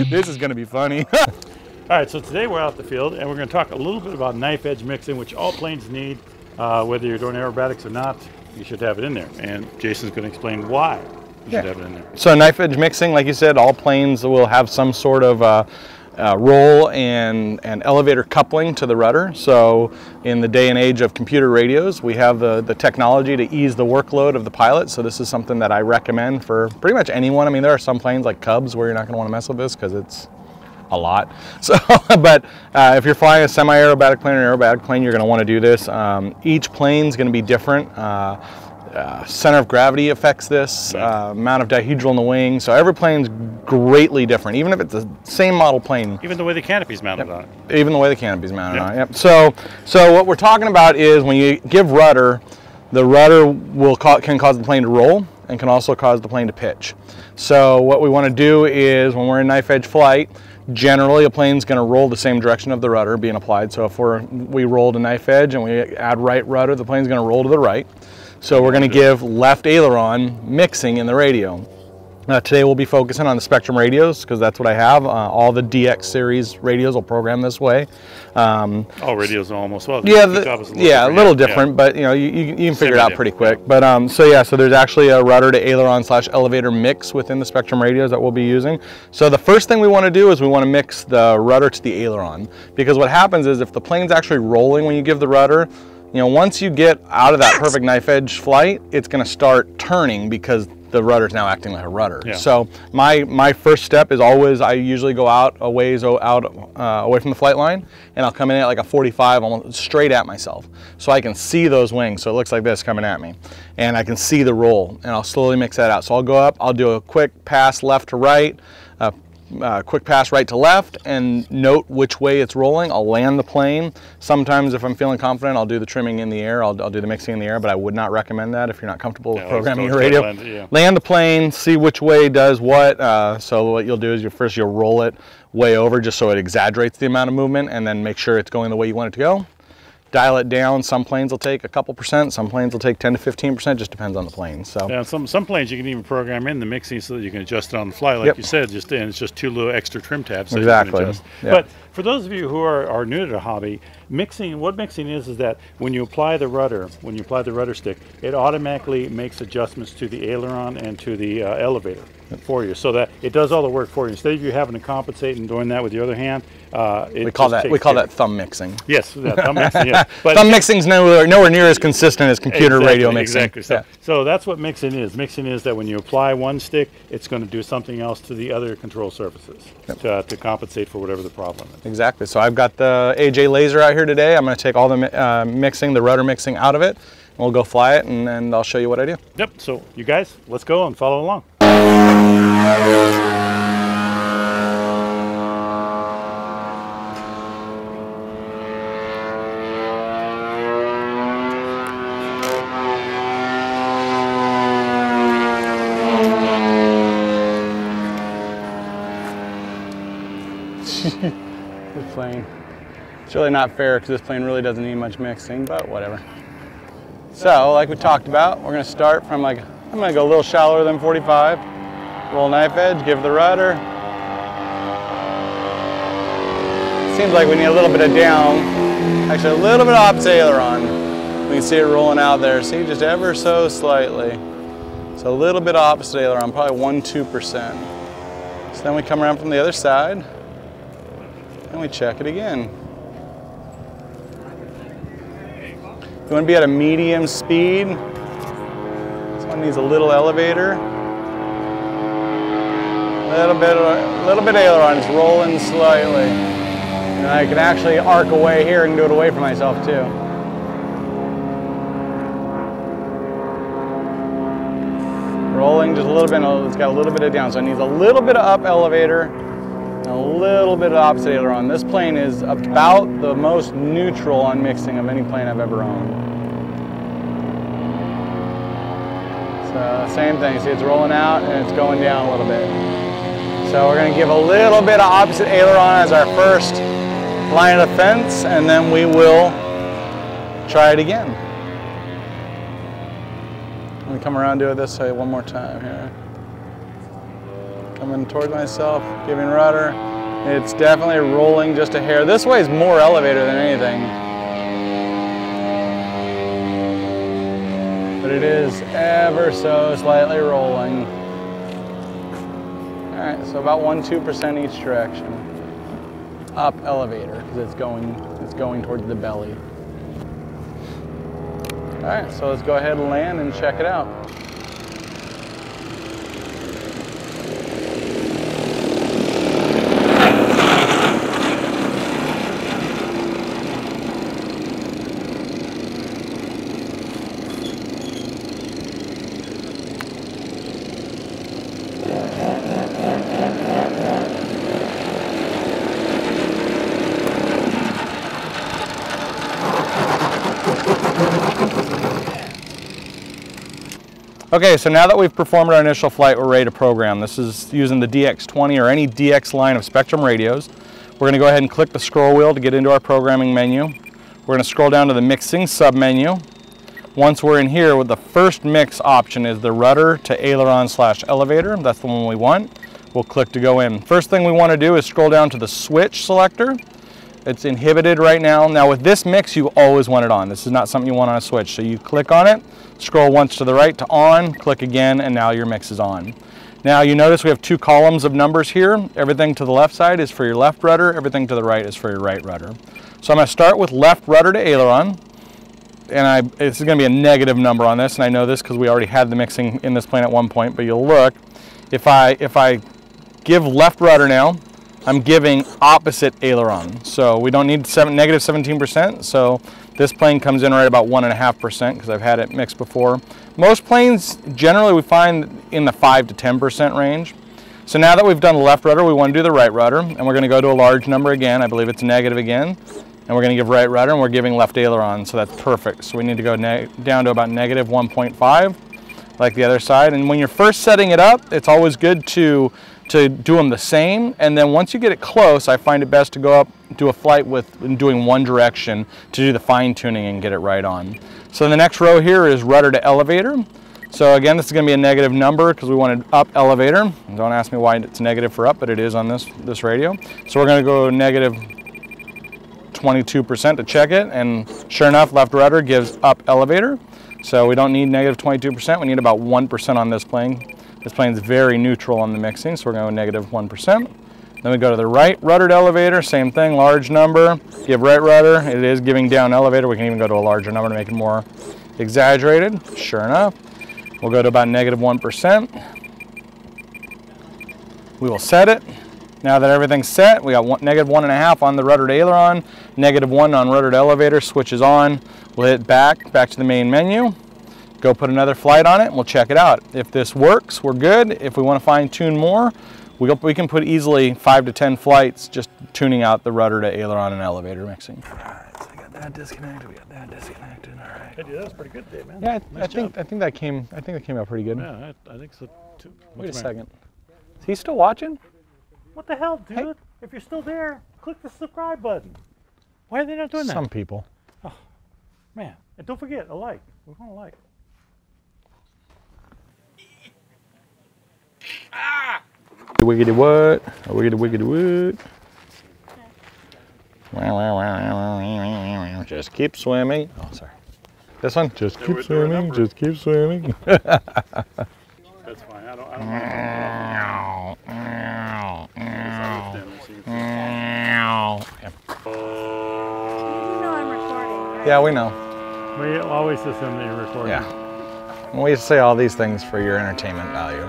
This is going to be funny. All right, so today we're out in the field and we're going to talk a little bit about knife edge mixing, which all planes need. Whether you're doing aerobatics or not, you should have it in there. And Jason's going to explain why you should have it in there. So knife edge mixing, like you said, all planes will have some sort of roll and elevator coupling to the rudder. So in the day and age of computer radios, we have the technology to ease the workload of the pilot. So this is something that I recommend for pretty much anyone. I mean, there are some planes like Cubs where you're not going to want to mess with this because it's a lot. So, but if you're flying a semi-aerobatic plane or aerobatic plane, you're going to want to do this. Each plane is going to be different. Center of gravity affects this, amount of dihedral in the wing. So every plane's greatly different, even if it's the same model plane. Even the way the canopy's mounted on it. Even the way the canopy's mounted on it. Yep. So what we're talking about is when you give rudder, the rudder can cause the plane to roll and can also cause the plane to pitch. So what we want to do is when we're in knife edge flight, generally a plane's going to roll the same direction of the rudder being applied. So if we roll to knife edge and we add right rudder, the plane's going to roll to the right. So we're going to give left aileron mixing in the radio. Today we'll be focusing on the Spectrum radios because that's what I have. All the DX series radios will program this way. All radios are almost well. Yeah, a little different, but you know you can figure it out pretty quick. But so there's actually a rudder to aileron / elevator mix within the Spectrum radios that we'll be using. So the first thing we want to do is we want to mix the rudder to the aileron, because what happens is if the plane's actually rolling when you give the rudder, you know, once you get out of that perfect knife edge flight, it's going to start turning because the rudder is now acting like a rudder. Yeah. So my first step is always, I usually go out a ways away from the flight line, and I'll come in at like a 45, almost straight at myself, so I can see those wings. So it looks like this coming at me, and I can see the roll, and I'll slowly mix that out. So I'll go up, I'll do a quick pass left to right, quick pass right to left, and note which way it's rolling. I'll land the plane. Sometimes if I'm feeling confident, I'll do the trimming in the air. I'll do the mixing in the air, but I would not recommend that if you're not comfortable with programming your radio. Land the plane, see which way does what. So what you'll do is first you'll roll it way over just so it exaggerates the amount of movement, and then make sure it's going the way you want it to go. Dial it down. Some planes will take a couple percent, some planes will take 10 to 15%, just depends on the plane. So yeah, some planes you can even program in the mixing so that you can adjust it on the fly, like you said, and it's just 2 little extra trim tabs so you can adjust. But for those of you who are new to the hobby, what mixing is that when you apply the rudder, stick, it automatically makes adjustments to the aileron and to the elevator for you, so that it does all the work for you. Instead of you having to compensate and doing that with your other hand, we call that thumb mixing. Yes, thumb mixing. Yeah. But thumb mixing's nowhere near as consistent as computer radio mixing. Exactly. So that's what mixing is. Mixing is that when you apply one stick, it's going to do something else to the other control surfaces to compensate for whatever the problem is. Exactly. So I've got the AJ laser out here today. I'm going to take all the the rudder mixing out of it, and we'll go fly it, and I'll show you what I do. Yep. So you guys, let's go and follow along. This plane, it's really not fair because this plane really doesn't need much mixing, but whatever. So like we talked about, we're going to start from I'm going to go a little shallower than 45, roll knife edge, give the rudder. Seems like we need a little bit of down, actually a little bit of opposite aileron. We can see it rolling out there, see, just ever so slightly. So a little bit of opposite aileron, probably 1–2%. So then we come around from the other side, and we check it again. You want to be at a medium speed. This one needs a little elevator. A little bit aileron, it's rolling slightly. And I can actually arc away here and do it away from myself too. Rolling just a little bit, it's got a little bit of down, so it needs a little bit of up elevator. A little bit of opposite aileron. This plane is about the most neutral on mixing of any plane I've ever owned. So same thing, see it's rolling out and it's going down a little bit. So we're going to give a little bit of opposite aileron as our first line of defense, and then we will try it again. Let me come around and do it this way one more time here. Coming towards myself, giving rudder. It's definitely rolling just a hair. This way is more elevator than anything. But it is ever so slightly rolling. All right, so about 1–2% each direction. Up elevator, because it's going towards the belly. All right, so let's go ahead and land and check it out. Okay, so now that we've performed our initial flight, we're ready to program. This is using the DX20 or any DX line of Spectrum radios. We're going to go ahead and click the scroll wheel to get into our programming menu. We're going to scroll down to the mixing sub-menu. Once we're in here, with the first mix option is the rudder to aileron/elevator. That's the one we want. We'll click to go in. First thing we want to do is scroll down to the switch selector. It's inhibited right now. Now with this mix, you always want it on. This is not something you want on a switch. So you click on it, scroll once to the right to on, click again, and now your mix is on. Now you notice we have 2 columns of numbers here. Everything to the left side is for your left rudder, everything to the right is for your right rudder. So I'm going to start with left rudder to aileron, and this is going to be a negative number on this, and I know this because we already had the mixing in this plane at one point, but you'll look, if I give left rudder now, I'm giving opposite aileron. So we don't need negative 17%, so this plane comes in right about 1.5% because I've had it mixed before. Most planes, generally we find in the 5 to 10% range. So now that we've done the left rudder, we want to do the right rudder, and we're going to go to a large number again. I believe it's negative again. And we're going to give right rudder, and we're giving left aileron, so that's perfect. So we need to go down to about negative 1.5, like the other side. And when you're first setting it up, it's always good to do them the same, and then once you get it close, I find it best to go up, do a flight with doing one direction to do the fine tuning and get it right on. So the next row here is rudder to elevator. So again, this is going to be a negative number because we wanted up elevator. Don't ask me why it's negative for up, but it is on this radio. So we're going to go negative 22% to check it, and sure enough, left rudder gives up elevator. So we don't need negative 22%, we need about 1% on this plane. This plane's very neutral on the mixing, so we're going to go negative 1%. Then we go to the right rudder to elevator, same thing, large number, give right rudder. It is giving down elevator. We can even go to a larger number to make it more exaggerated. Sure enough, we'll go to about negative 1%. We will set it. Now that everything's set, we got negative 1.5 on the rudder to aileron, negative 1 on rudder to elevator, switches on. We'll hit back to the main menu. Go put another flight on it, and we'll check it out. If this works, we're good. If we want to fine tune more, we can put easily 5 to 10 flights just tuning out the rudder to aileron and elevator mixing. All right, so we got that disconnected, we got that disconnected. All right. Hey, dude, that was pretty good, Dave, man. Yeah, nice I think that came out pretty good. Yeah, I think so too. Wait a second. Is he still watching? What the hell, dude? Hey. If you're still there, click the subscribe button. Why are they not doing that? Some people. Oh, man. And don't forget, a like. We're going to like. Ah! Wiggity what? Wiggity wiggity what? Just keep swimming. Oh, sorry. This one? Just keep swimming. Just keep swimming. That's fine. I don't I'm recording, right? Yeah, we know. We always assume that you're recording. Yeah. We say all these things for your entertainment value.